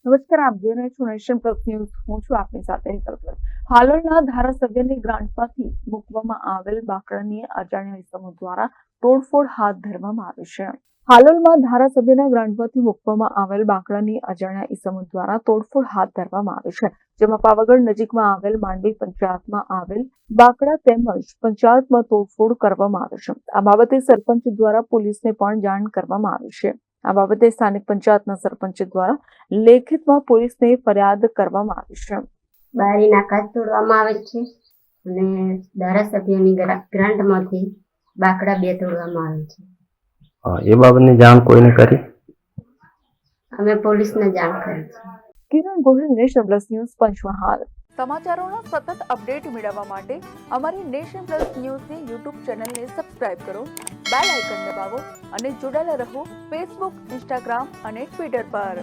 નમસ્કાર, આપ જોઈ રહ્યા છો નેશન પ્લસ ન્યૂઝ. હું છું આપની સાથે હેતલ ભટ્ટ. હાલોલના ધારાસભ્યની ગ્રાન્ટમાંથી મૂકવામાં આવેલ બાકડાની અજાણ્યા ઇસમો દ્વારા તોડફોડ હાથ ધરવામાં આવી છે. હાલોલમાં ધારાસભ્યના ગ્રાન્ટમાંથી મૂકવામાં આવેલ બાકડાની અજાણ્યા ઇસમો દ્વારા તોડફોડ હાથ ધરવામાં આવી છે, જેમાં પાવાગઢ નજીકમાં આવેલ માંડવી પંચાયતમાં આવેલ બાકડા તેમજ પંચાયતમાં તોડફોડ કરવામાં આવી છે. આ બાબતે સરપંચ દ્વારા પોલીસને પણ જાણ કરવામાં આવી છે. આ બાબતે સ્થાનિક પંચાયતના સરપંચ દ્વારા લેખિતમાં પોલીસને ફરિયાદ કરવામાં આવી છે. બારીના કાચ તોડવામાં આવે છે અને ધારાસભ્યની ગ્રાન્ટમાંથી બાકડા 2 તોડવામાં આવે છે. એ બાબતની જાણ કોઈને કરી? અમે પોલીસને જાણ કરી છે. Kiran Gohil, Nation Plus News, Panchmahal. સમાચારોના સતત અપડેટ મેળવવા માટે અમારી નેશન પ્લસ ન્યૂઝની યુટ્યુબ ચેનલને સબસ્ક્રાઇબ કરો, બેલ આઇકન દબાવો અને જોડાયેલા રહો ફેસબુક, ઇન્સ્ટાગ્રામ અને ટ્વિટર પર.